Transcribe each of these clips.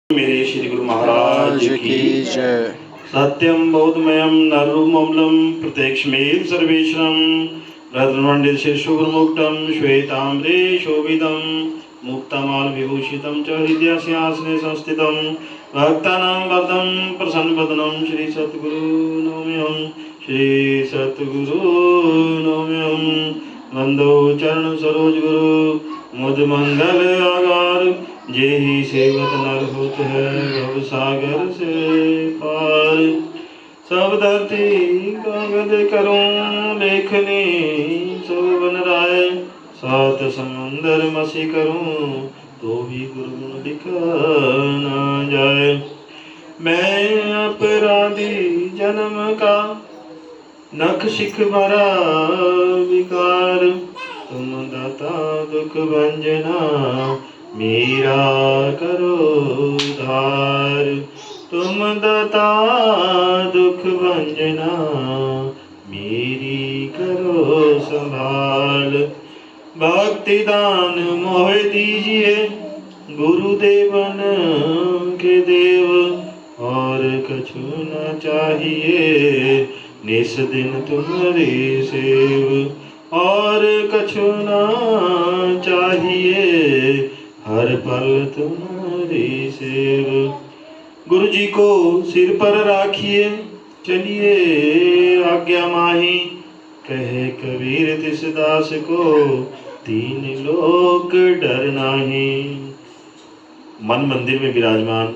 मेरे श्री गुरु महाराज की जय। सत्यम बोधमयम नरुममलम प्रत्यक्षमेव सर्वेश्वरम रत्नमंडित शिशुगुरुमुक्तम श्वेताम्रे शोभितम मुक्तमाल विभूषितम च हृदयस्यासने संस्थितम भक्तानां वरदं प्रसन्नवदनं श्री सद्गुरु नौम्यहं श्री सद्गुरु नौम्यहं वंदो चरण सरोज गुरु मुद मंगल आगार जेहि सेवत नर होत है भव सागर से पार। सब धरती कागज करूं लेखनी सब बन राय सात समंदर मसी करूं तो भी गुरु गुण लिखा न जाए। मैं अपराधी जन्म का नख शिख भरा विकार तुम दाता दुख भंजना मेरा करो उद्धार। तुम दाता दुख भंजना मेरी करो संभाल। भक्ति दान मोह दीजिए गुरुदेवन के देव और कछु न चाहिए निस दिन तुम्हारी सेव और कछु न चाहिए हर पल तुम्हारी सेव। गुरु जी को सिर पर राखिए चलिए आज्ञा माही कहे कबीर तिस दास को तीन लोक डर नाही। मन मंदिर में विराजमान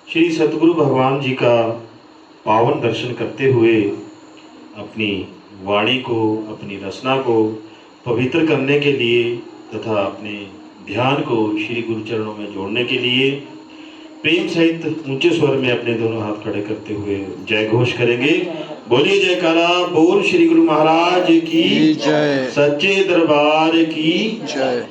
श्री सतगुरु भगवान जी का पावन दर्शन करते हुए अपनी वाणी को अपनी रचना को पवित्र करने के लिए तथा अपने ध्यान को श्री गुरु चरणों में जोड़ने के लिए प्रेम सहित ऊंचे स्वर में अपने दोनों हाथ खड़े करते हुए जय घोष करेंगे। बोलिए जयकारा बोल श्री गुरु महाराज की जय। सच्चे दरबार की जय।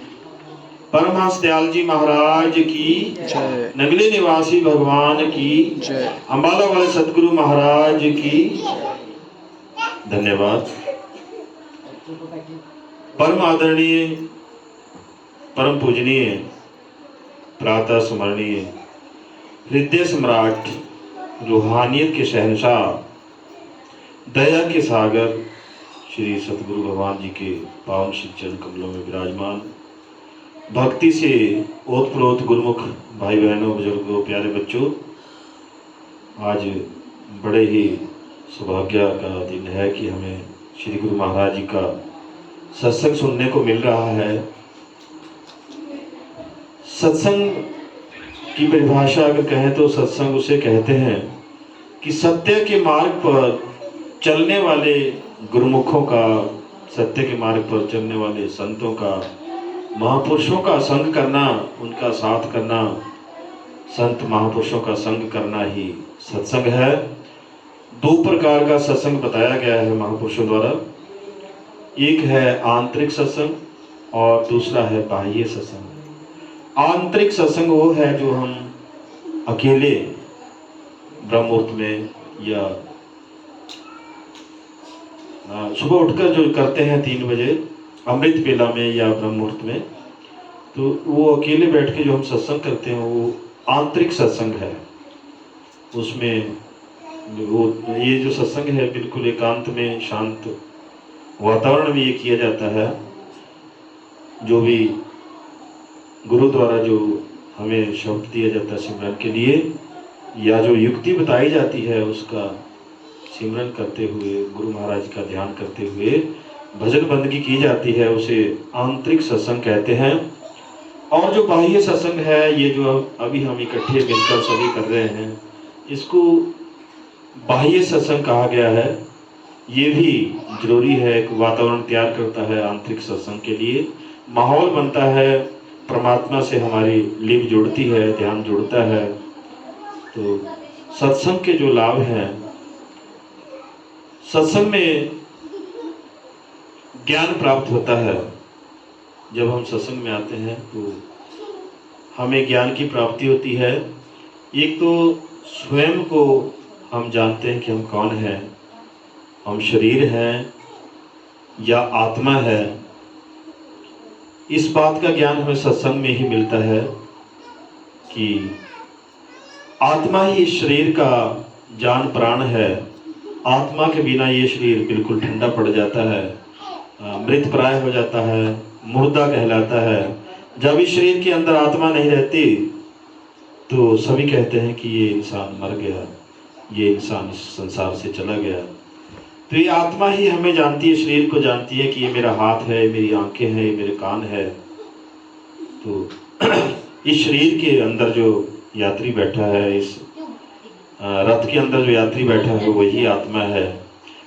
परमहंस दयाल जी महाराज की जय। नगले निवासी भगवान की जय। अम्बाला वाले सतगुरु महाराज की धन्यवाद। परम आदरणीय परम पूजनीय प्रातः स्मरणीय हृदय सम्राट रूहानियत के शहंशाह दया के सागर श्री सतगुरु भगवान जी के पावन श्री चरण कमलों में विराजमान भक्ति से ओतप्रोत गुरुमुख भाई बहनों बुजुर्गों प्यारे बच्चों, आज बड़े ही सौभाग्य का दिन है कि हमें श्री गुरु महाराज जी का सत्संग सुनने को मिल रहा है। सत्संग की परिभाषा अगर कहें तो सत्संग उसे कहते हैं कि सत्य के मार्ग पर चलने वाले गुरुमुखों का, सत्य के मार्ग पर चलने वाले संतों का, महापुरुषों का संग करना, उनका साथ करना, संत महापुरुषों का संग करना ही सत्संग है। दो प्रकार का सत्संग बताया गया है महापुरुषों द्वारा, एक है आंतरिक सत्संग और दूसरा है बाह्य सत्संग। आंतरिक सत्संग वो है जो हम अकेले ब्रह्म मुहूर्त में या सुबह उठकर जो करते हैं 3 बजे अमृत बेला में या ब्रह्म मुहूर्त में, तो वो अकेले बैठ के जो हम सत्संग करते हैं वो आंतरिक सत्संग है। उसमें वो ये जो सत्संग है बिल्कुल एकांत में शांत वातावरण में ये किया जाता है। जो भी गुरु द्वारा जो हमें शब्द दिया जाता है सिमरन के लिए या जो युक्ति बताई जाती है उसका सिमरन करते हुए गुरु महाराज का ध्यान करते हुए भजन बंदगी की जाती है, उसे आंतरिक सत्संग कहते हैं। और जो बाह्य सत्संग है ये जो अभी हम इकट्ठे मिलकर सभी कर रहे हैं इसको बाह्य सत्संग कहा गया है। ये भी जरूरी है, एक वातावरण तैयार करता है आंतरिक सत्संग के लिए, माहौल बनता है, परमात्मा से हमारी लिंक जुड़ती है, ध्यान जुड़ता है। तो सत्संग के जो लाभ हैं, सत्संग में ज्ञान प्राप्त होता है। जब हम सत्संग में आते हैं तो हमें ज्ञान की प्राप्ति होती है। एक तो स्वयं को हम जानते हैं कि हम कौन हैं, हम शरीर हैं या आत्मा है। इस बात का ज्ञान हमें सत्संग में ही मिलता है कि आत्मा ही इस शरीर का जान प्राण है। आत्मा के बिना ये शरीर बिल्कुल ठंडा पड़ जाता है, मृत प्राय हो जाता है, मुर्दा कहलाता है। जब इस शरीर के अंदर आत्मा नहीं रहती तो सभी कहते हैं कि ये इंसान मर गया, ये इंसान इस संसार से चला गया। तो ये आत्मा ही हमें जानती है, शरीर को जानती है कि ये मेरा हाथ है, मेरी आंखें हैं, ये मेरे कान है। तो इस शरीर के अंदर जो यात्री बैठा है, इस रथ के अंदर जो यात्री बैठा है, वही आत्मा है।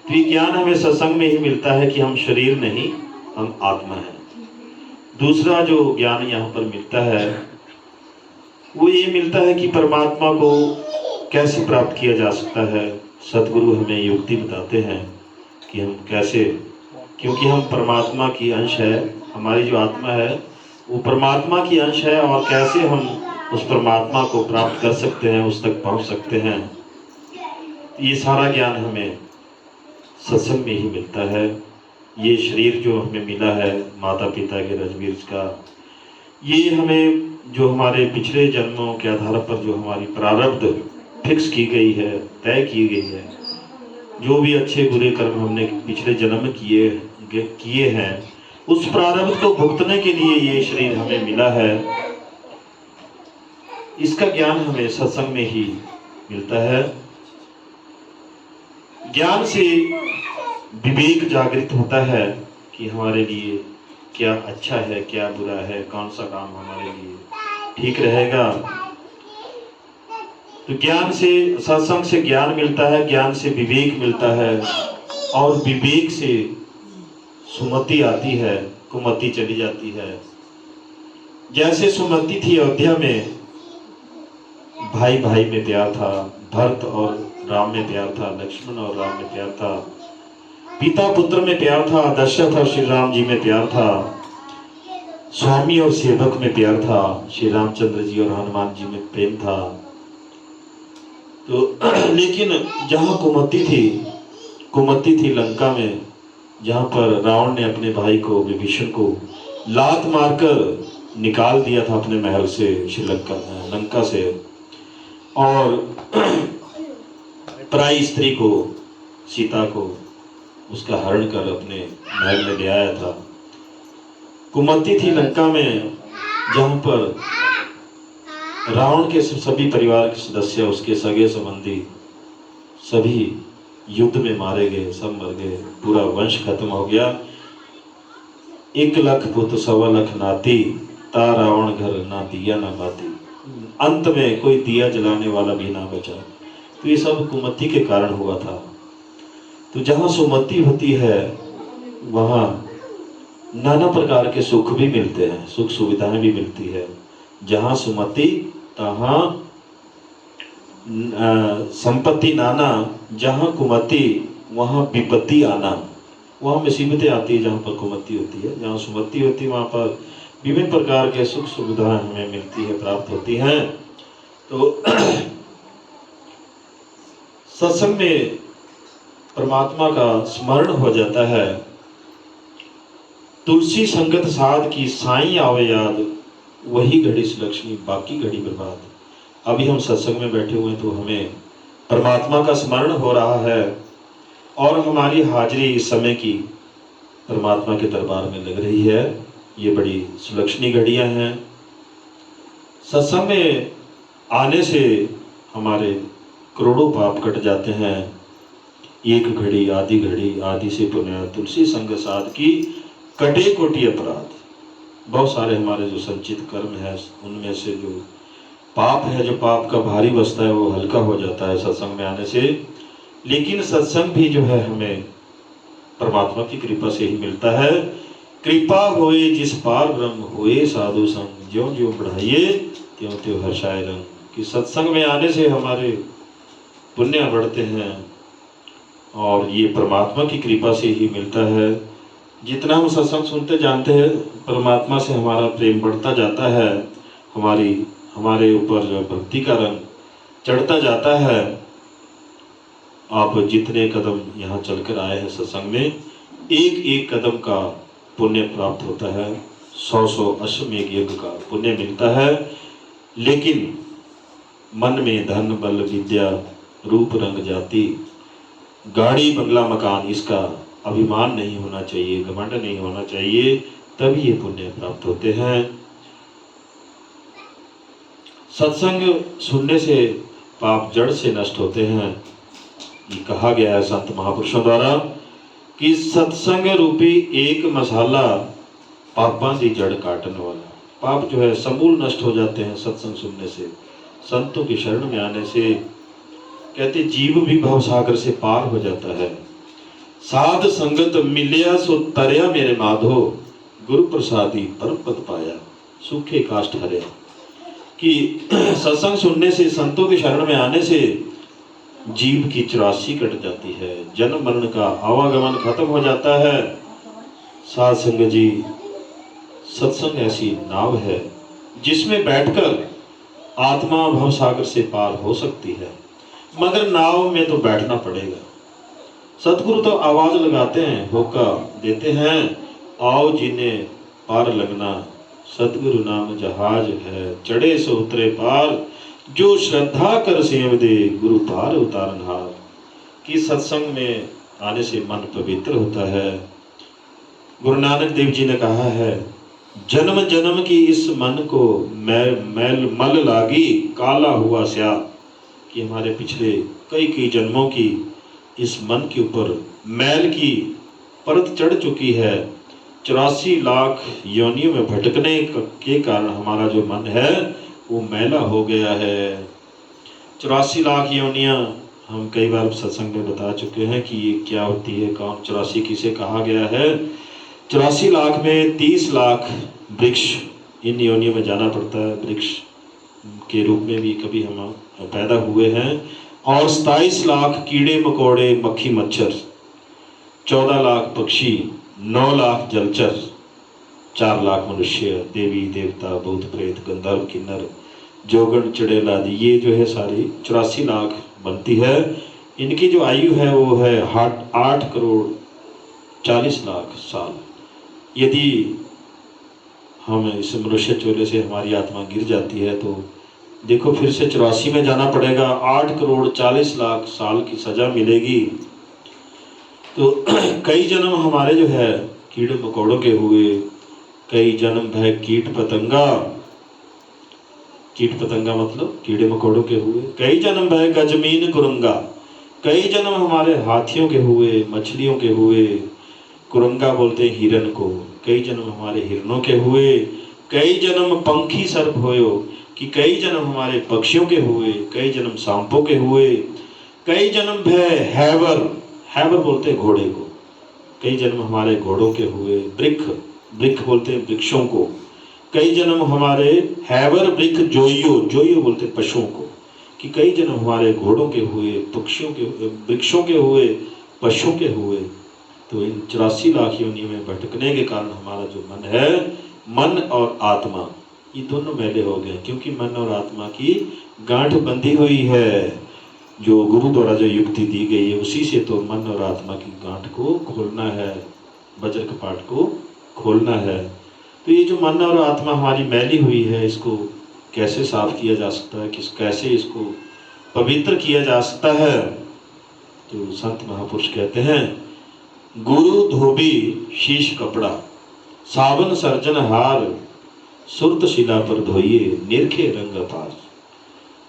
तो ये ज्ञान हमें सत्संग में ही मिलता है कि हम शरीर नहीं, हम आत्मा हैं। दूसरा जो ज्ञान यहाँ पर मिलता है वो ये मिलता है कि परमात्मा को कैसे प्राप्त किया जा सकता है। सतगुरु हमें युक्ति बताते हैं कि हम कैसे, क्योंकि हम परमात्मा की अंश है, हमारी जो आत्मा है वो परमात्मा की अंश है, और कैसे हम उस परमात्मा को प्राप्त कर सकते हैं, उस तक पहुंच सकते हैं। ये सारा ज्ञान हमें सत्संग में ही मिलता है। ये शरीर जो हमें मिला है माता पिता के रजबीज का, ये हमें जो हमारे पिछले जन्मों के आधार पर जो हमारी प्रारब्ध फिक्स की गई है, तय की गई है, जो भी अच्छे बुरे कर्म हमने पिछले जन्म में किए हैं, उस प्रारब्ध को भुगतने के लिए ये शरीर हमें मिला है। इसका ज्ञान हमें सत्संग में ही मिलता है। ज्ञान से विवेक जागृत होता है कि हमारे लिए क्या अच्छा है, क्या बुरा है, कौन सा काम हमारे लिए ठीक रहेगा। तो ज्ञान से, सत्संग से ज्ञान मिलता है, ज्ञान से विवेक मिलता है, और विवेक से सुमति आती है, कुमति चली जाती है। जैसे सुमति थी अयोध्या में, भाई भाई में प्यार था, भरत और राम में प्यार था, लक्ष्मण और राम में प्यार था, पिता पुत्र में प्यार था, दशरथ और श्री राम जी में प्यार था, स्वामी और सेवक में प्यार था, श्री रामचंद्र जी और हनुमान जी में प्रेम था। तो लेकिन जहाँ कुमति थी लंका में, जहाँ पर रावण ने अपने भाई को, विभीषण को लात मारकर निकाल दिया था अपने महल से, लंका से, और पराई स्त्री को, सीता को, उसका हरण कर अपने महल में ले आया था। कुमति थी लंका में, जहाँ पर रावण के सभी परिवार के सदस्य, उसके सगे संबंधी सभी युद्ध में मारे गए, सब मर गए, पूरा वंश खत्म हो गया। 1 लाख पुत्र 1.25 लाख नाती, ता रावण घर ना दिया ना बाती। अंत में कोई दिया जलाने वाला भी ना बचा। तो ये सब कुमति के कारण हुआ था। तो जहाँ सुमति होती है वहाँ नाना प्रकार के सुख भी मिलते हैं, सुख सुविधाएं भी मिलती है। जहाँ सुमति तहाँ संपत्ति नाना, जहाँ कुमति वहाँ विपत्ति आना। वहाँ मुसीबतें आती है जहाँ पर कुमति होती है, जहाँ सुमति होती है वहाँ पर विभिन्न प्रकार के सुख सुविधाएं हमें मिलती है, प्राप्त होती हैं। तो सत्संग में परमात्मा का स्मरण हो जाता है। तुलसी संगत साध की, साईं आवे याद, वही घड़ी सुलक्ष्मी बाकी घड़ी बर्बाद। अभी हम सत्संग में बैठे हुए हैं तो हमें परमात्मा का स्मरण हो रहा है, और हमारी हाजिरी इस समय की परमात्मा के दरबार में लग रही है। ये बड़ी सुलक्षणी घड़ियां हैं। सत्संग में आने से हमारे करोड़ों पाप कट जाते हैं। 1 घड़ी आदि से पुण्य, तुलसी संग साध की, कटे कोटि अपराध। बहुत सारे हमारे जो संचित कर्म है, उनमें से जो पाप है, जो पाप का भारी बसता है, वो हल्का हो जाता है सत्संग में आने से। लेकिन सत्संग भी जो है हमें परमात्मा की कृपा से ही मिलता है। कृपा होए जिस पार ब्रह्म, होए साधु संग, ज्यों ज्यों बढ़ाइए त्यों त्यों हर्षाए रंग। कि सत्संग में आने से हमारे पुण्य बढ़ते हैं, और ये परमात्मा की कृपा से ही मिलता है। जितना हम सत्संग सुनते जानते हैं, परमात्मा से हमारा प्रेम बढ़ता जाता है, हमारे ऊपर जो भक्ति का रंग चढ़ता जाता है। आप जितने कदम यहाँ चलकर आए हैं सत्संग में, एक एक कदम का पुण्य प्राप्त होता है। 100 अश्वमेघ यज्ञ का पुण्य मिलता है। लेकिन मन में धन बल विद्या रूप रंग जाति गाड़ी बंगला मकान, इसका अभिमान नहीं होना चाहिए, घमंड नहीं होना चाहिए, तभी ये पुण्य प्राप्त होते हैं। सत्संग सुनने से पाप जड़ से नष्ट होते हैं। ये कहा गया है संत महापुरुषों द्वारा कि सत्संग रूपी एक मसाला पापां दी जड़ काटने वाला। पाप जो है समूल नष्ट हो जाते हैं सत्संग सुनने से, संतों की शरण में आने से। कहते जीव भी भवसागर से पार हो जाता है। साध संगत मिलिया सो तरया मेरे माधो, गुरु प्रसादी परम पद पाया, सूखे काष्ठ हरे। कि सत्संग सुनने से, संतों की शरण में आने से जीव की 84 कट जाती है, जन्म मरण का आवागमन खत्म हो जाता है। साध संग जी, सत्संग ऐसी नाव है जिसमें बैठकर आत्मा भवसागर से पार हो सकती है, मगर नाव में तो बैठना पड़ेगा। सतगुरु तो आवाज लगाते हैं, होका देते हैं, आओ जिन्हें पार लगना, सतगुरु नाम जहाज है, चढ़े सो उतरे पार, जो श्रद्धा कर सेव दे, गुरु पार उतारनहार। कि सत्संग में आने से मन पवित्र होता है। गुरु नानक देव जी ने कहा है, जन्म जन्म की इस मन को मैल मल लागी, काला हुआ स्या। कि हमारे पिछले कई जन्मों की इस मन के ऊपर मैल की परत चढ़ चुकी है। 84 लाख योनियों में भटकने के कारण हमारा जो मन है वो मैला हो गया है। 84 लाख योनियाँ हम कई बार सत्संग में बता चुके हैं कि ये क्या होती है, कौन 84 किसे कहा गया है। 84 लाख में 30 लाख वृक्ष इन योनियों में जाना पड़ता है, वृक्ष के रूप में भी कभी हम पैदा हुए हैं। और 27 लाख कीड़े मकोड़े मक्खी मच्छर, 14 लाख पक्षी, 9 लाख जलचर, 4 लाख मनुष्य, देवी देवता भूत प्रेत गंधर्व किन्नर जोगण चुड़ैल आदि, ये जो है सारी 84 लाख बनती है। इनकी जो आयु है वो है 8 करोड़ 40 लाख साल। यदि हम इस मनुष्य चोले से हमारी आत्मा गिर जाती है तो देखो फिर से 84 में जाना पड़ेगा, 8 करोड़ 40 लाख साल की सजा मिलेगी। तो कई जन्म हमारे जो है कीड़े मकोड़ों के हुए, कई जन्म है कीट पतंगा मतलब कीड़े मकोड़ों के हुए, कई जन्म है गजमीन कुरंगा, कई जन्म हमारे हाथियों के हुए, मछलियों के हुए, कुरंगा बोलते हैं हिरन को, कई जन्म हमारे हिरनों के हुए, कई जन्म पंखी सर्प होयो, कि कई जन्म हमारे पक्षियों के हुए, कई जन्म सांपों के हुए, कई जन्म है हैवर बोलते हैं घोड़े को, कई जन्म हमारे घोड़ों के हुए, वृक्ष बोलते हैं वृक्षों को, कई जन्म हमारे हैवर वृक्ष जोइयो बोलते हैं पशुओं को, कि कई जन्म हमारे घोड़ों के हुए, पक्षियों के, वृक्षों के हुए, पशुओं के हुए। तो इन 84 लाख योनियों में भटकने के कारण हमारा जो मन है, मन और आत्मा ये दोनों मैले हो गए, क्योंकि मन और आत्मा की गांठ बंधी हुई है। जो गुरु द्वारा जो युक्ति दी गई है उसी से तो मन और आत्मा की गांठ को खोलना है, वज्र कपाट को खोलना है। तो ये जो मन और आत्मा हमारी मैली हुई है, इसको कैसे साफ किया जा सकता है, कैसे इसको पवित्र किया जा सकता है। तो संत महापुरुष कहते हैं, गुरु धोबी शीश कपड़ा, सावन सर्जन हार, सुरत शिला पर धोइए निरखे रंग अपार।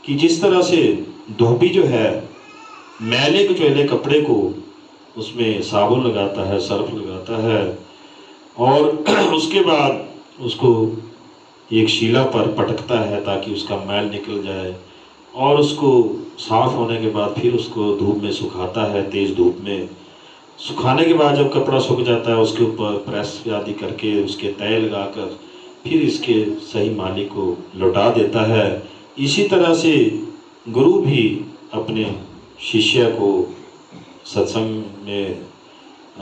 कि जिस तरह से धोबी जो है मैले कुचैले कपड़े को उसमें साबुन लगाता है, सर्फ लगाता है, और उसके बाद उसको एक शिला पर पटकता है ताकि उसका मैल निकल जाए, और उसको साफ होने के बाद फिर उसको धूप में सुखाता है, तेज धूप में। सुखाने के बाद जब कपड़ा सूख जाता है उसके ऊपर प्रेस आदि करके उसके तय लगाकर फिर इसके सही मालिक को लौटा देता है। इसी तरह से गुरु भी अपने शिष्य को सत्संग में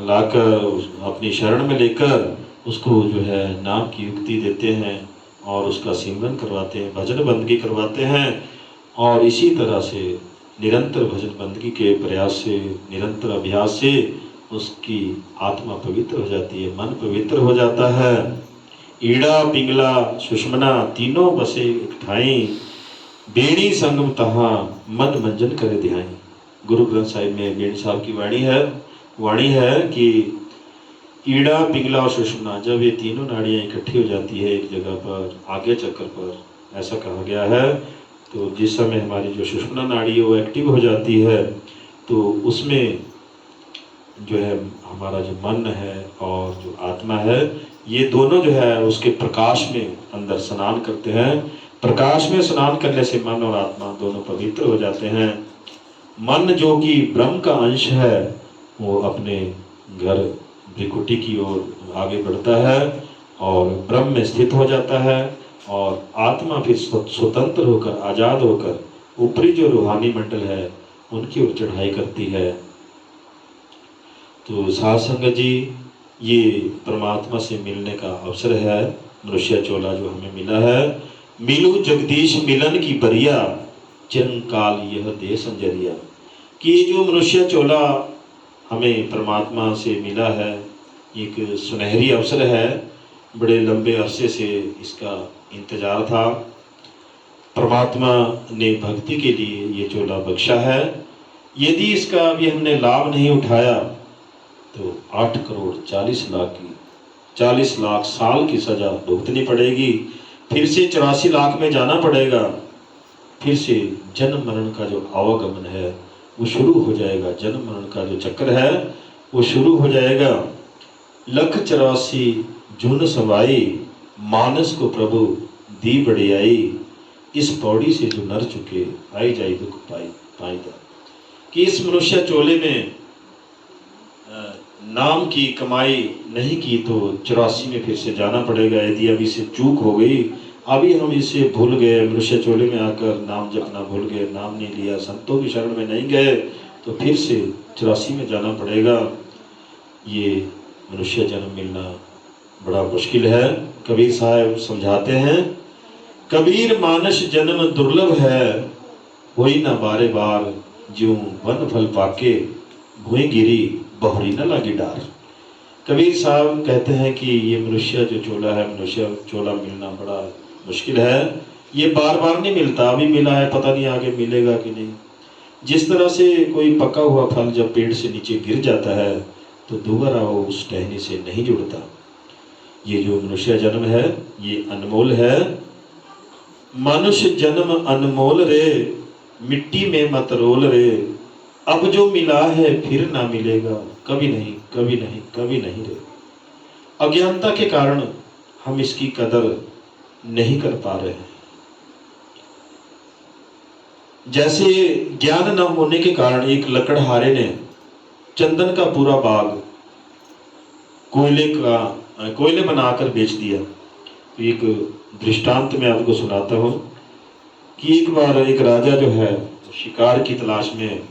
लाकर अपनी शरण में लेकर उसको जो है नाम की युक्ति देते हैं और उसका सिमरन करवाते हैं, भजन बंदगी करवाते हैं। और इसी तरह से निरंतर भजन बंदगी के प्रयास से, निरंतर अभ्यास से उसकी आत्मा पवित्र हो जाती है, मन पवित्र हो जाता है। ईड़ा पिंगला सुषमना तीनों बसे एक ठाई, बेणी संगम तहाँ मन मंजन करे ध्याई। गुरु ग्रंथ साहिब में बेणी साहब की वाणी है कि ईड़ा, पिंगला और सुषुम्ना, जब ये तीनों नाड़ियाँ इकट्ठी हो जाती है एक जगह पर, आगे चक्कर पर, ऐसा कहा गया है, तो जिस समय हमारी जो सुषुम्ना नाड़ी है वो एक्टिव हो जाती है, तो उसमें जो है हमारा जो मन है और जो आत्मा है, ये दोनों जो है उसके प्रकाश में अंदर स्नान करते हैं। प्रकाश में स्नान करने से मन और आत्मा दोनों पवित्र हो जाते हैं। मन जो कि ब्रह्म का अंश है, वो अपने घर भ्रिकुटी की ओर आगे बढ़ता है और ब्रह्म में स्थित हो जाता है, और आत्मा फिर स्वतंत्र होकर, आज़ाद होकर ऊपरी जो रूहानी मंडल है उनकी ओर चढ़ाई करती है। तो साध संगत जी, ये परमात्मा से मिलने का अवसर है, मनुष्य चोला जो हमें मिला है। मिलू जगदीश मिलन की बरिया, चिरंकाल यह दे संजरिया। कि ये जो मनुष्य चोला हमें परमात्मा से मिला है, एक सुनहरी अवसर है। बड़े लंबे अरसे से इसका इंतजार था। परमात्मा ने भक्ति के लिए ये चोला बख्शा है। यदि इसका अभी हमने लाभ नहीं उठाया तो 8 करोड़ 40 लाख साल की सजा भुगतनी पड़ेगी। फिर से 84 लाख में जाना पड़ेगा। फिर से जन्म मरण का जो आवागमन है वो शुरू हो जाएगा। जन्म मरण का जो चक्कर है वो शुरू हो जाएगा। 184 जुन समाई, मानस को प्रभु दी बड़ियाई। इस पौड़ी से जो नर चुके, आई जाई दुख पाईदा। कि इस मनुष्य चोले में नाम की कमाई नहीं की तो 84 में फिर से जाना पड़ेगा। यदि अभी से चूक हो गई, अभी हम इसे भूल गए, मनुष्य चोले में आकर नाम जपना भूल गए, नाम नहीं लिया, संतों की शरण में नहीं गए, तो फिर से 84 में जाना पड़ेगा। ये मनुष्य जन्म मिलना बड़ा मुश्किल है। कबीर साहब समझाते हैं, कबीर मानस जन्म दुर्लभ है, होई ना बारे बार, ज्यों वन फल पाके भुई गिरी बहुरी न लागी डार। कबीर साहब कहते हैं कि ये मनुष्य जो चोला है, मनुष्य चोला मिलना बड़ा मुश्किल है। ये बार बार नहीं मिलता, अभी मिला है, पता नहीं आगे मिलेगा कि नहीं। जिस तरह से कोई पका हुआ फल जब पेड़ से नीचे गिर जाता है तो दोबारा वो उस टहनी से नहीं जुड़ता। ये जो मनुष्य जन्म है ये अनमोल है। मनुष्य जन्म अनमोल रे, मिट्टी में मत रोल रे। अब जो मिला है फिर ना मिलेगा, कभी नहीं, कभी नहीं, कभी नहीं रे। अज्ञानता के कारण हम इसकी कदर नहीं कर पा रहे हैं। जैसे ज्ञान न होने के कारण एक लकड़हारे ने चंदन का पूरा बाग कोयले बनाकर बेच दिया। तो एक दृष्टांत मैं आपको सुनाता हूँ कि एक बार एक राजा जो है शिकार की तलाश में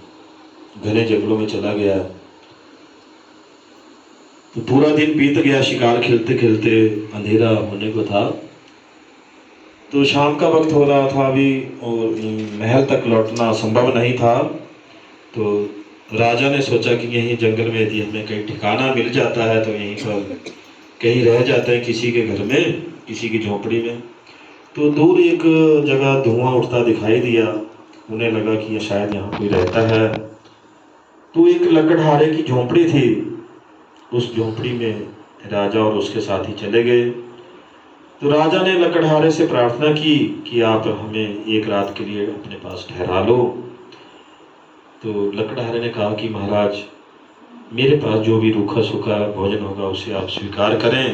घने जंगलों में चला गया। तो पूरा दिन बीत गया शिकार खेलते खेलते, अंधेरा होने को था। तो शाम का वक्त हो रहा था अभी और महल तक लौटना संभव नहीं था। तो राजा ने सोचा कि यहीं जंगल में यदि हमें कहीं ठिकाना मिल जाता है तो यहीं पर कहीं रह जाते हैं, किसी के घर में, किसी की झोपड़ी में। तो दूर एक जगह धुआं उठता दिखाई दिया। उन्हें लगा कि शायद यहाँ कोई रहता है। तो एक लकड़हारे की झोपड़ी थी। उस झोपड़ी में राजा और उसके साथी चले गए। तो राजा ने लकड़हारे से प्रार्थना की कि आप हमें एक रात के लिए अपने पास ठहरा लो। तो लकड़हारे ने कहा कि महाराज, मेरे पास जो भी रूखा सूखा भोजन होगा उसे आप स्वीकार करें।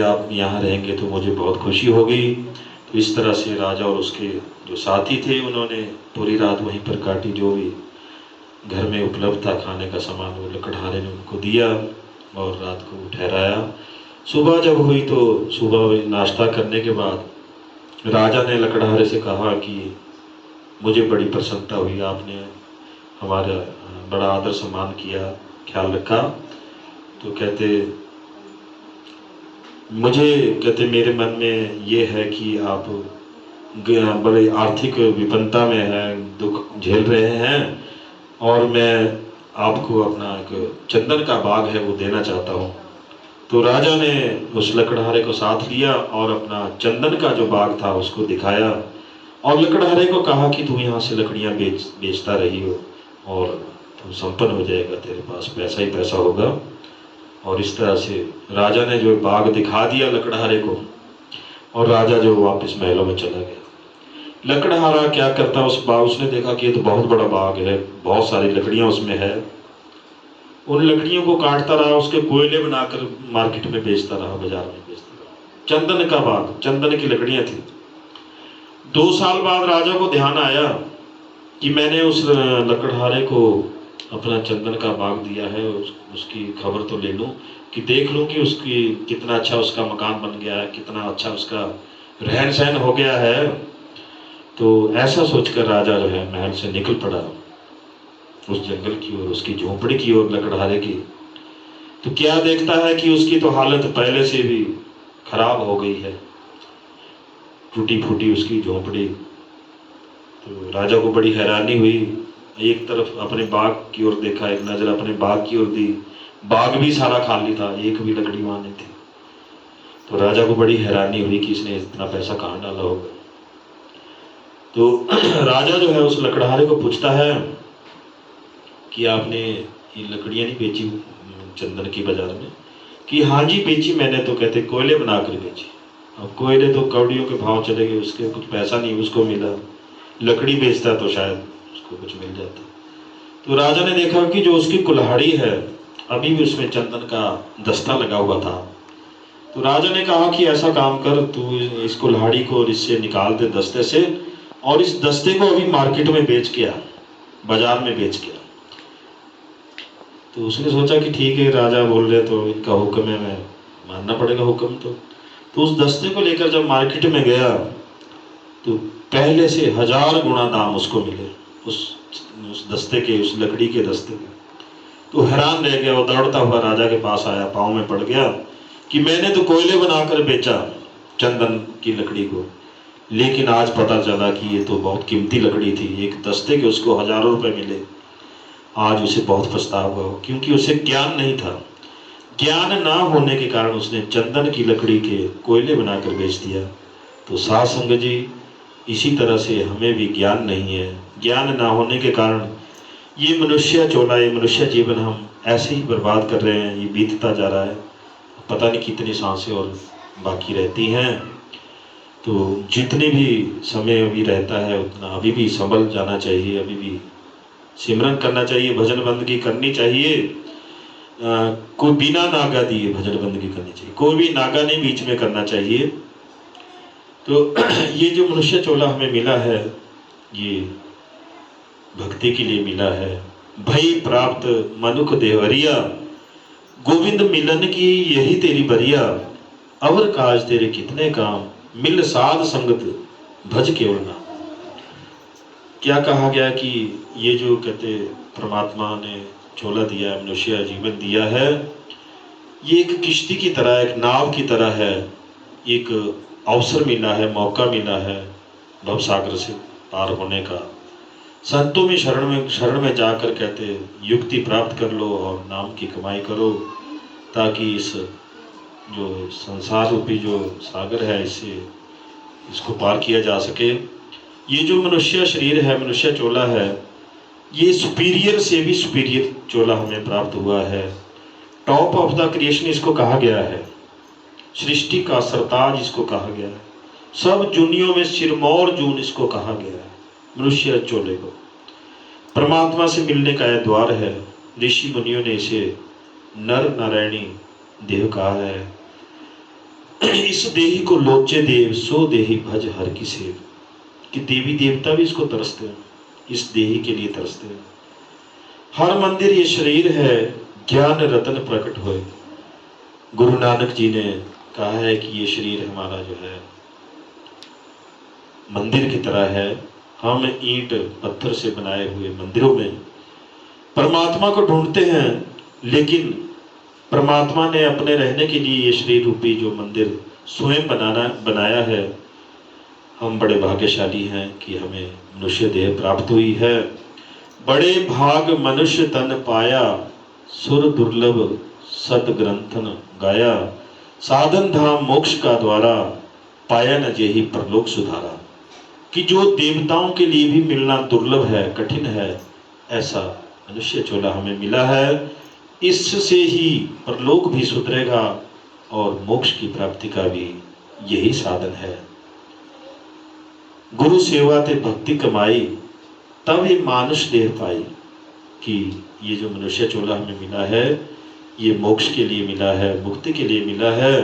आप यहाँ रहेंगे तो मुझे बहुत खुशी होगी। तो इस तरह से राजा और उसके जो साथी थे उन्होंने पूरी रात वहीं पर काटी। जो भी घर में उपलब्ध था खाने का सामान वो लकड़हारे ने उनको दिया और रात को ठहराया। सुबह जब हुई तो सुबह नाश्ता करने के बाद राजा ने लकड़हारे से कहा कि मुझे बड़ी प्रसन्नता हुई, आपने हमारा बड़ा आदर सम्मान किया, ख्याल रखा। तो कहते मेरे मन में ये है कि आप बड़े आर्थिक विपन्नता में हैं, दुख झेल रहे हैं, और मैं आपको अपना एक चंदन का बाग है वो देना चाहता हूँ। तो राजा ने उस लकड़हारे को साथ लिया और अपना चंदन का जो बाग था उसको दिखाया और लकड़हारे को कहा कि तू यहाँ से लकड़ियाँ बेचता रही हो और तू संपन्न हो जाएगा, तेरे पास पैसा ही पैसा होगा। और इस तरह से राजा ने जो बाग दिखा दिया लकड़हारे को, और राजा जो वापस महलों में चला गया। लकड़हारा क्या करता उस बाग, उसने देखा कि ये तो बहुत बड़ा बाग है, बहुत सारी लकड़ियाँ उसमें है। उन लकड़ियों को काटता रहा, उसके कोयले बनाकर मार्केट में बेचता रहा, बाजार में बेचता रहा। चंदन का बाग, चंदन की लकड़ियाँ थी। 2 साल बाद राजा को ध्यान आया कि मैंने उस लकड़हारे को अपना चंदन का बाग दिया है, उसकी खबर तो ले लूं, कि देख लूं कि उसकी कितना अच्छा उसका मकान बन गया है, कितना अच्छा उसका रहन सहन हो गया है। तो ऐसा सोचकर राजा जो है महल से निकल पड़ा उस जंगल की ओर, उसकी झोंपड़ी की ओर, लकड़हारे की। तो क्या देखता है कि उसकी तो हालत पहले से भी खराब हो गई है, टूटी फूटी उसकी झोंपड़ी। तो राजा को बड़ी हैरानी हुई। एक तरफ अपने बाग की ओर देखा, एक नजर अपने बाग की ओर दी, बाग भी सारा खाली था, एक भी लकड़ी वहां नहीं थी। तो राजा को बड़ी हैरानी हुई कि इसने इतना पैसा कहाँ डाला होगा। तो राजा जो है उस लकड़हारे को पूछता है कि आपने ये लकड़ियाँ नहीं बेची चंदन की बाजार में? कि हाँ जी बेची मैंने। तो कहते कोयले बनाकर बेची। अब कोयले तो कौड़ियों के भाव चले गए, उसके कुछ पैसा नहीं उसको मिला, लकड़ी बेचता तो शायद उसको कुछ मिल जाता। तो राजा ने देखा कि जो उसकी कुल्हाड़ी है अभी भी उसमें चंदन का दस्ता लगा हुआ था। तो राजा ने कहा कि ऐसा काम कर, तू इस कुल्हाड़ी को और इससे निकाल दे दस्ते से, और इस दस्ते को अभी मार्केट में बेच के आ, बाजार में बेच के आ। तो उसने सोचा कि ठीक है राजा बोल रहे तो इनका हुक्म है, मैं मानना पड़ेगा हुक्म। तो उस दस्ते को लेकर जब मार्केट में गया तो पहले से 1000 गुना दाम उसको मिले, उस दस्ते के, उस लकड़ी के दस्ते के। तो हैरान रह गया, वो दौड़ता हुआ राजा के पास आया, पाँव में पड़ गया कि मैंने तो कोयले बनाकर बेचा चंदन की लकड़ी को, लेकिन आज पता चला कि ये तो बहुत कीमती लकड़ी थी, एक दस्ते के उसको हजारों रुपए मिले। आज उसे बहुत पछतावा हुआ, क्योंकि उसे ज्ञान नहीं था। ज्ञान ना होने के कारण उसने चंदन की लकड़ी के कोयले बनाकर बेच दिया। तो साध संगत जी, इसी तरह से हमें भी ज्ञान नहीं है, ज्ञान ना होने के कारण ये मनुष्य चोला, ये मनुष्य जीवन हम ऐसे ही बर्बाद कर रहे हैं। ये बीतता जा रहा है, पता नहीं कितनी सांसें और बाकी रहती हैं। तो जितने भी समय अभी रहता है उतना अभी भी संभल जाना चाहिए, अभी भी सिमरन करना चाहिए, भजन बंदगी करनी चाहिए। कोई बिना नागा दिए भजन बंदगी करनी चाहिए, कोई भी नागा नहीं बीच में करना चाहिए। तो ये जो मनुष्य चोला हमें मिला है, ये भक्ति के लिए मिला है। भई प्राप्त मनुख देवरिया, गोविंद मिलन की यही तेरी बरिया, अवर काज तेरे कितने काम, मिल साध संगत भज केवल नाम। क्या कहा गया कि ये जो कहते परमात्मा ने चोला दिया है, मनुष्य जीवन दिया है, ये एक किश्ती की तरह, एक नाव की तरह है। एक अवसर मिला है, मौका मिला है भव सागर से पार होने का। संतों में शरण में जाकर कहते युक्ति प्राप्त कर लो और नाम की कमाई करो, ताकि इस जो संसार रूपी जो सागर है इसको पार किया जा सके। ये जो मनुष्य शरीर है, मनुष्य चोला है, ये सुपीरियर से भी सुपीरियर चोला हमें प्राप्त हुआ है। टॉप ऑफ द क्रिएशन इसको कहा गया है, सृष्टि का सरताज इसको कहा गया है, सब जूनियों में सिरमौर जून इसको कहा गया है। मनुष्य चोले को परमात्मा से मिलने का यह द्वार है। ऋषि मुनियों ने इसे नर नारायणी देव कहा है। इस देही को लोचे देव, सो देही भज हर की सेव, कि देवी देवता भी इसको तरसते हैं, इस देही के लिए तरसते हैं। हर मंदिर ये शरीर है, ज्ञान रतन प्रकट होए। गुरु नानक जी ने कहा है कि ये शरीर हमारा जो है मंदिर की तरह है। हम ईंट पत्थर से बनाए हुए मंदिरों में परमात्मा को ढूंढते हैं, लेकिन परमात्मा ने अपने रहने के लिए ये शरीर रूपी जो मंदिर स्वयं बनाया है। हम बड़े भाग्यशाली हैं कि हमें मनुष्य देह प्राप्त हुई है। बड़े भाग मनुष्य तन पाया, सुर दुर्लभ सत ग्रंथन गाया, साधन धाम मोक्ष का द्वारा, पाया न जेहि परलोक सुधारा। कि जो देवताओं के लिए भी मिलना दुर्लभ है, कठिन है, ऐसा मनुष्य चोला हमें मिला है। इससे ही परलोक भी सुधरेगा और मोक्ष की प्राप्ति का भी यही साधन है। गुरु सेवा ते भक्ति कमाई, तब ये मानुष देह पाई, कि ये जो मनुष्य चोला हमें मिला है ये मोक्ष के लिए मिला है, मुक्ति के लिए मिला है,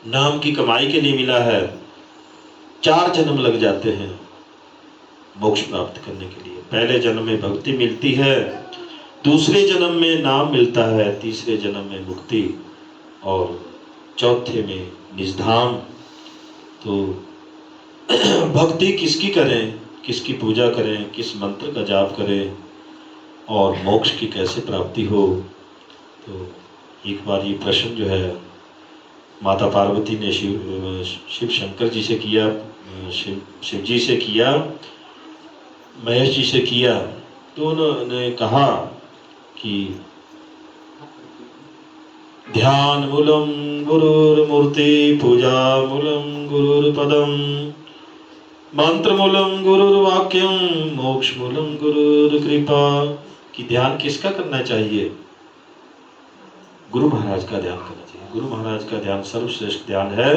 नाम की कमाई के लिए मिला है। 4 जन्म लग जाते हैं मोक्ष प्राप्त करने के लिए। पहले जन्म में भक्ति मिलती है, दूसरे जन्म में नाम मिलता है, तीसरे जन्म में मुक्ति और चौथे में निजधाम। तो भक्ति किसकी करें, किसकी पूजा करें, किस मंत्र का जाप करें और मोक्ष की कैसे प्राप्ति हो। तो एक बार ये प्रश्न जो है माता पार्वती ने शिव शंकर जी से किया, शिव जी से किया, महेश जी से किया। तो उन्होंने कहा कि ध्यान मूलम गुरुर्मूर्ति, पूजा मूलम गुरुर्पदम, मंत्र मूलम गुरुर्वाक्यम, मोक्ष मूलम गुरुर्कृपा। कि ध्यान किसका करना चाहिए? गुरु महाराज का ध्यान करना चाहिए। गुरु महाराज का ध्यान सर्वश्रेष्ठ ध्यान है।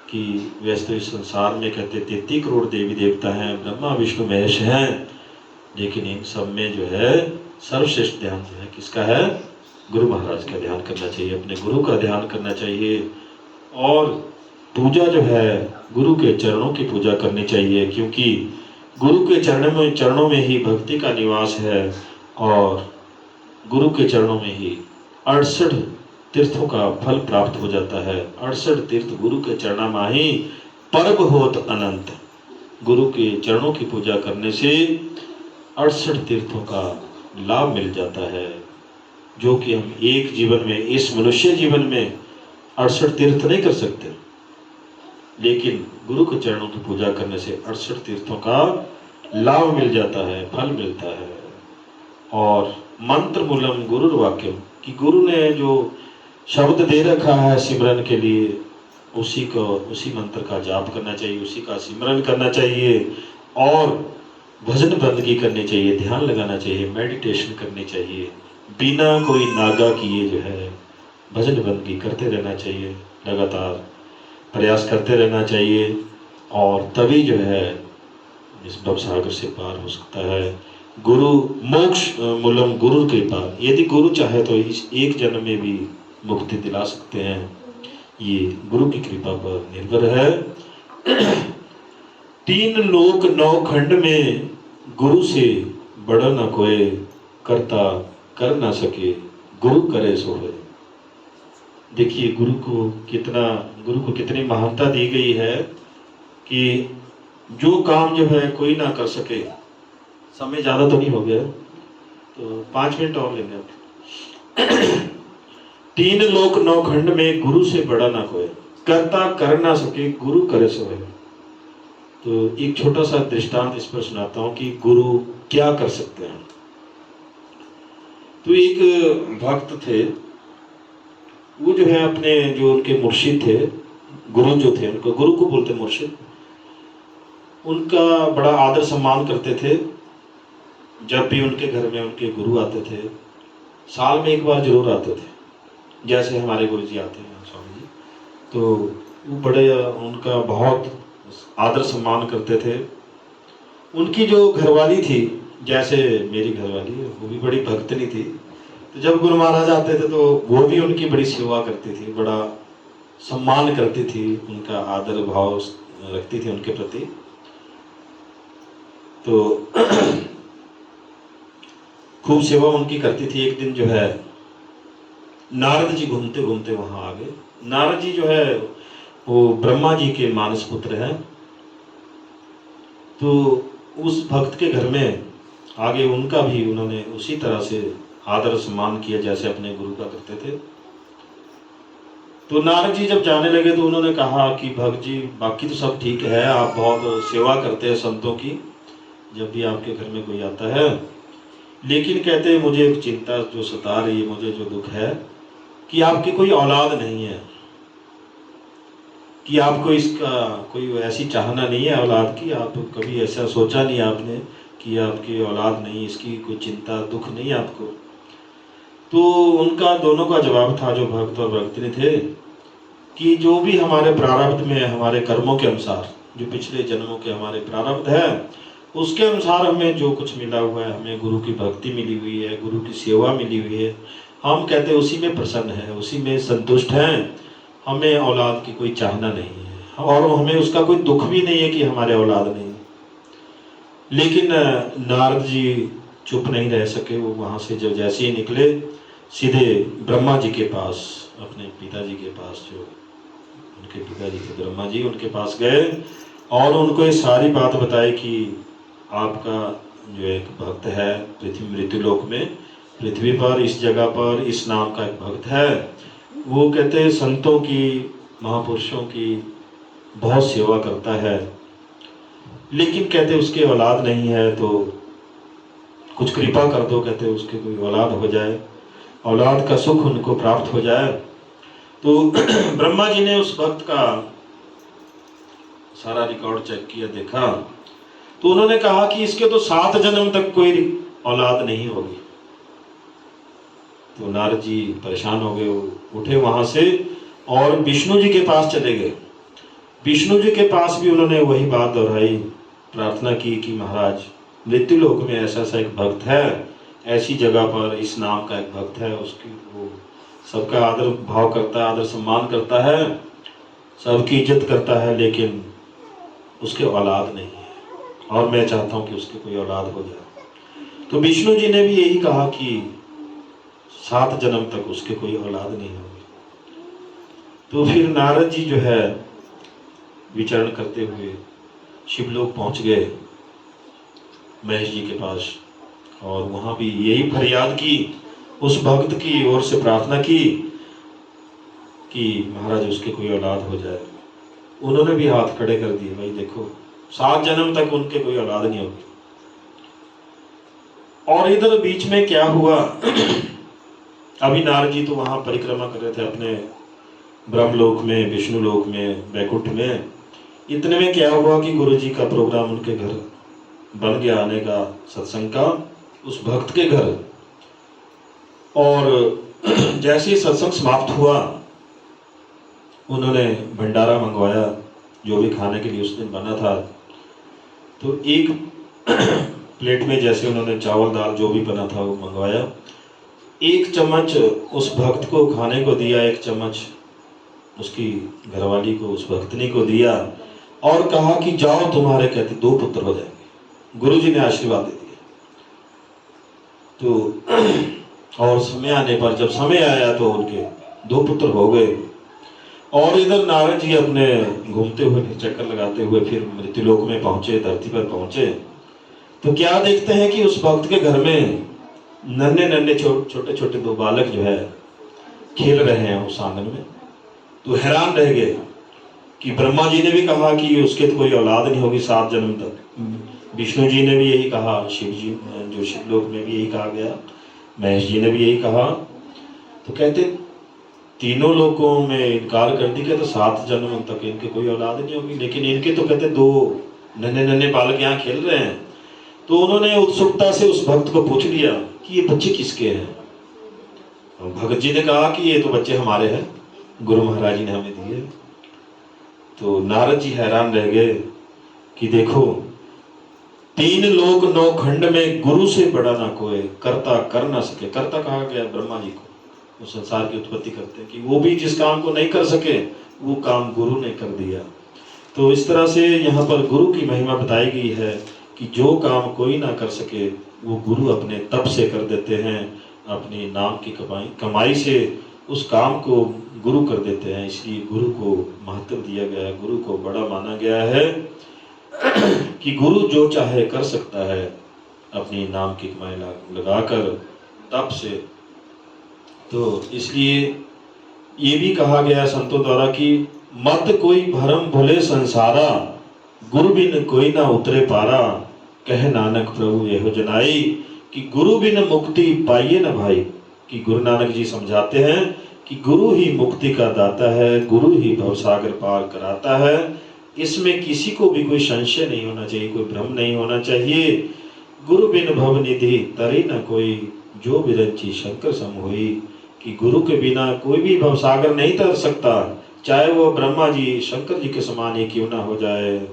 कि वैसे तो इस संसार में कहते 33 करोड़ देवी देवता हैं, ब्रह्मा विष्णु महेश हैं, लेकिन इन सब में जो है सर्वश्रेष्ठ ध्यान जो है किसका है? गुरु महाराज का ध्यान करना चाहिए, अपने गुरु का ध्यान करना चाहिए। और पूजा जो है गुरु के चरणों की पूजा करनी चाहिए, क्योंकि गुरु के चरणों में ही भक्ति का निवास है और गुरु के चरणों में ही 68 तीर्थों का फल प्राप्त हो जाता है। 68 तीर्थ गुरु के चरणा माही, पर्व होत अनंत। गुरु के चरणों की पूजा करने से 68 तीर्थों का लाभ मिल जाता है, जो कि हम एक जीवन में, इस मनुष्य जीवन में 68 तीर्थ नहीं कर सकते, लेकिन गुरु के चरणों की पूजा करने से 68 तीर्थों का लाभ मिल जाता है, फल मिलता है। और मंत्र मूलम गुरुर्वाक्यम, कि गुरु ने जो शब्द दे रखा है सिमरन के लिए, उसी मंत्र का जाप करना चाहिए, उसी का सिमरन करना चाहिए और भजन बंदगी करनी चाहिए, ध्यान लगाना चाहिए, मेडिटेशन करनी चाहिए, बिना कोई नागा किए जो है भजन बंदगी करते रहना चाहिए, लगातार प्रयास करते रहना चाहिए। और तभी जो है इस भव सागर से पार हो सकता है। गुरु मोक्ष मूलम गुरु कृपा, यदि गुरु चाहे तो इस एक जन्म में भी मुक्ति दिला सकते हैं, ये गुरु की कृपा पर निर्भर है। 3 लोक 9 खंड में गुरु से बड़ा न कोई, करता कर ना सके, गुरु करे सो है। देखिए गुरु को कितनी महानता दी गई है कि जो काम जो है कोई ना कर सके। समय ज़्यादा तो नहीं हो गया, तो 5 मिनट और लेंगे आप। 3 लोक 9 खंड में गुरु से बड़ा ना कोई, करता कर ना सके, गुरु करे सो है। तो एक छोटा सा दृष्टांत इस पर सुनाता हूँ कि गुरु क्या कर सकते हैं। तो एक भक्त थे, वो जो है अपने जो उनके मुर्शिद थे, गुरु जो थे, उनको गुरु को बोलते मुर्शिद, उनका बड़ा आदर सम्मान करते थे। जब भी उनके घर में उनके गुरु आते थे, साल में एक बार जरूर आते थे, जैसे हमारे गुरु जी आते हैं स्वामी जी, तो वो बड़े उनका बहुत आदर सम्मान करते थे। उनकी जो घरवाली थी, जैसे मेरी घरवाली, वो भी बड़ी भक्तनी थी। तो जब गुरु महाराज आते थे तो वो भी उनकी बड़ी सेवा करती थी, बड़ा सम्मान करती थी, उनका आदर भाव रखती थी उनके प्रति। तो खूब सेवा उनकी करती थी। एक दिन जो है नारद जी घूमते घूमते वहां आ गए। नारद जी जो है वो ब्रह्मा जी के मानस पुत्र हैं। तो उस भक्त के घर में आगे उनका भी उन्होंने उसी तरह से आदर सम्मान किया जैसे अपने गुरु का करते थे। तो नारद जी जब जाने लगे तो उन्होंने कहा कि भक्त जी, बाकी तो सब ठीक है, आप बहुत सेवा करते हैं संतों की जब भी आपके घर में कोई आता है, लेकिन कहते हैं मुझे एक चिंता जो सता रही है, मुझे जो दुख है कि आपकी कोई औलाद नहीं है। कि आपको इसका कोई ऐसी चाहना नहीं है औलाद की, आप कभी ऐसा सोचा नहीं आपने कि आपकी औलाद नहीं, इसकी कोई चिंता दुख नहीं आपको? तो उनका दोनों का जवाब था, जो भक्त और भक्तिनी थे, कि जो भी हमारे प्रारब्ध में, हमारे कर्मों के अनुसार, जो पिछले जन्मों के हमारे प्रारब्ध है, उसके अनुसार हमें जो कुछ मिला हुआ है, हमें गुरु की भक्ति मिली हुई है, गुरु की सेवा मिली हुई है, हम कहते हैं उसी में प्रसन्न है, उसी में संतुष्ट हैं। हमें औलाद की कोई चाहना नहीं है और हमें उसका कोई दुख भी नहीं है कि हमारे औलाद नहीं। लेकिन नारद जी चुप नहीं रह सके। वो वहाँ से जब जैसे ही निकले, सीधे ब्रह्मा जी के पास, अपने पिताजी के पास, जो उनके पिताजी थे ब्रह्मा जी, उनके पास गए और उनको ये सारी बात बताई कि आपका जो एक भक्त है पृथ्वी मृत्युलोक में, पृथ्वी पर इस जगह पर इस नाम का एक भक्त है, वो कहते हैं संतों की, महापुरुषों की बहुत सेवा करता है, लेकिन कहते उसकी औलाद नहीं है, तो कुछ कृपा कर दो, कहते उसके कोई औलाद हो जाए, औलाद का सुख उनको प्राप्त हो जाए। तो ब्रह्मा जी ने उस भक्त का सारा रिकॉर्ड चेक किया, देखा, तो उन्होंने कहा कि इसके तो 7 जन्म तक कोई औलाद नहीं होगी। तो नारद जी परेशान हो गए, उठे वहां से और विष्णु जी के पास चले गए। विष्णु जी के पास भी उन्होंने वही बात दोहराई, प्रार्थना की कि महाराज, मृत्युलोक में ऐसा सा एक भक्त है, ऐसी जगह पर इस नाम का एक भक्त है, उसकी वो सबका आदर भाव करता है, आदर सम्मान करता है, सबकी इज्जत करता है, लेकिन उसके औलाद नहीं है और मैं चाहता हूं कि उसके कोई औलाद हो जाए। तो विष्णु जी ने भी यही कहा कि 7 जन्म तक उसके कोई औलाद नहीं होगी। तो फिर नारद जी जो है विचरण करते हुए शिवलोक पहुंच गए महेश जी के पास, और वहां भी यही फरियाद की, उस भक्त की ओर से प्रार्थना की कि महाराज उसके कोई औलाद हो जाए। उन्होंने भी हाथ खड़े कर दिए, भाई देखो 7 जन्म तक उनके कोई औलाद नहीं होगी। और इधर बीच में क्या हुआ, अभी नारद जी तो वहां परिक्रमा कर रहे थे अपने ब्रह्मलोक में, विष्णु लोक में, वैकुंठ में। इतने में क्या हुआ कि गुरु जी का प्रोग्राम उनके घर बन गया, आने का, सत्संग का, उस भक्त के घर। और जैसे ही सत्संग समाप्त हुआ, उन्होंने भंडारा मंगवाया, जो भी खाने के लिए उस दिन बना था। तो एक प्लेट में जैसे उन्होंने चावल दाल जो भी बना था वो मंगवाया, 1 चम्मच उस भक्त को खाने को दिया, 1 चम्मच उसकी घरवाली को, उस भक्तनी को दिया, और कहा कि जाओ तुम्हारे कहते 2 पुत्र हो जाएंगे। गुरु जी ने आशीर्वाद दे दिया। तो और समय आने पर, जब समय आया तो उनके 2 पुत्र हो गए। और इधर नारद जी अपने घूमते हुए, चक्कर लगाते हुए फिर मृत्युलोक में पहुंचे, धरती पर पहुंचे। तो क्या देखते हैं कि उस भक्त के घर में नन्हे नन्हे छोटे छोटे 2 बालक जो है खेल रहे हैं उस आंगन में। तो हैरान रह गए कि ब्रह्मा जी ने भी कहा कि उसके तो कोई औलाद नहीं होगी 7 जन्म तक, विष्णु जी ने भी यही कहा, शिव जी जो शिवलोक में भी यही कहा गया, महेश जी ने भी यही कहा। तो कहते तीनों लोकों में इनकार कर दी कि तो 7 जन्म तक इनके कोई औलाद नहीं होगी, लेकिन इनके तो कहते 2 नन्हे नन्हे बालक यहाँ खेल रहे हैं। तो उन्होंने उत्सुकता से उस भक्त को पूछ लिया कि ये बच्चे किसके हैं। भगत जी ने कहा कि ये तो बच्चे हमारे हैं, गुरु महाराज जी ने हमें दिए। तो नारद जी हैरान रह गए कि देखो, 3 लोक 9 खंड में गुरु से बड़ा ना कोई, कर्ता कर ना सके। कर्ता कहा गया ब्रह्मा जी को, वो संसार की उत्पत्ति करते हैं, कि वो भी जिस काम को नहीं कर सके वो काम गुरु ने कर दिया। तो इस तरह से यहाँ पर गुरु की महिमा बताई गई है कि जो काम कोई ना कर सके वो गुरु अपने तप से कर देते हैं, अपनी नाम की कमाई से उस काम को गुरु कर देते हैं। इसलिए गुरु को महत्व दिया गया है, गुरु को बड़ा माना गया है कि गुरु जो चाहे कर सकता है अपनी नाम की कमाई लगाकर तप से। तो इसलिए ये भी कहा गया संतों द्वारा कि मत कोई भरम भले संसारा, गुरु बिन कोई ना उतरे पारा, कह नानक प्रभु यहो जनाई, कि गुरु बिन मुक्ति पाइए न भाई। कि गुरु नानक जी समझाते हैं कि गुरु ही मुक्ति का दाता है, गुरु ही भवसागर पार कराता है। इसमें किसी को भी कोई संशय नहीं होना चाहिए, कोई भ्रम नहीं होना चाहिए। गुरु बिन भव निधि तरी न कोई, जो विरंची शंकर सम होई। कि गुरु के बिना कोई भी भवसागर नहीं तर सकता, चाहे वो ब्रह्मा जी शंकर जी के समान ही क्यों ना हो जाए।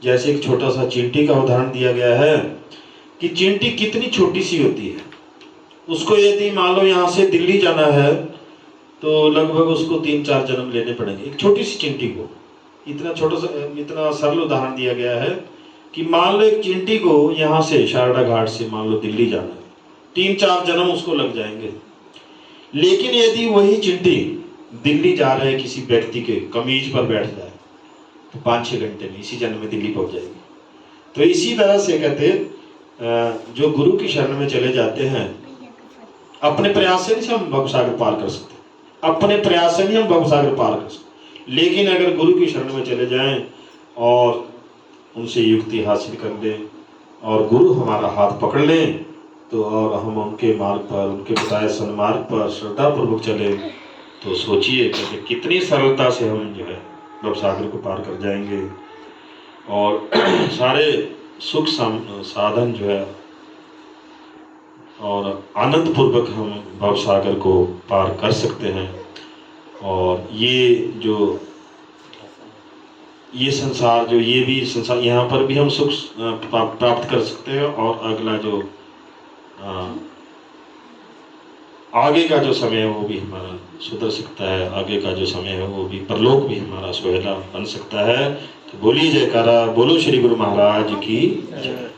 जैसे एक छोटा सा चींटी का उदाहरण दिया गया है कि चींटी कितनी छोटी सी होती है, उसको यदि मान लो यहाँ से दिल्ली जाना है तो लगभग उसको 3-4 जन्म लेने पड़ेंगे, एक छोटी सी चींटी को। इतना छोटा सा, इतना सरल उदाहरण दिया गया है कि मान लो एक चींटी को यहाँ से शारदा घाट से मान लो दिल्ली जाना है, 3-4 जन्म उसको लग जाएंगे। लेकिन यदि वही चींटी दिल्ली जा रहे किसी व्यक्ति के कमीज पर बैठ जाए तो 5-6 घंटे में इसी जन्म में दिल्ली पहुंच जाएगी। तो इसी तरह से कहते जो गुरु की शरण में चले जाते हैं, अपने प्रयास से नहीं हम भवसागर पार कर सकते, अपने प्रयास से नहीं हम भवसागर पार कर सकते। लेकिन अगर गुरु की शरण में चले जाएं और उनसे युक्ति हासिल कर लें और गुरु हमारा हाथ पकड़ लें तो और हम उनके मार्ग पर, उनके बताए सन्मार्ग पर श्रद्धापूर्वक चले, तो सोचिए कि कितनी सरलता से हम जो है भवसागर को पार कर जाएंगे और सारे सुख साधन जो है और आनंद पूर्वक हम भवसागर को पार कर सकते हैं। और ये संसार जो ये भी संसार, यहाँ पर भी हम सुख प्राप्त कर सकते हैं और अगला जो आगे का जो समय है वो भी हमारा सुधर सकता है, आगे का जो समय है वो भी परलोक भी हमारा सुहेला बन सकता है। तो बोलिए जयकारा, बोलो श्री गुरु महाराज की जय।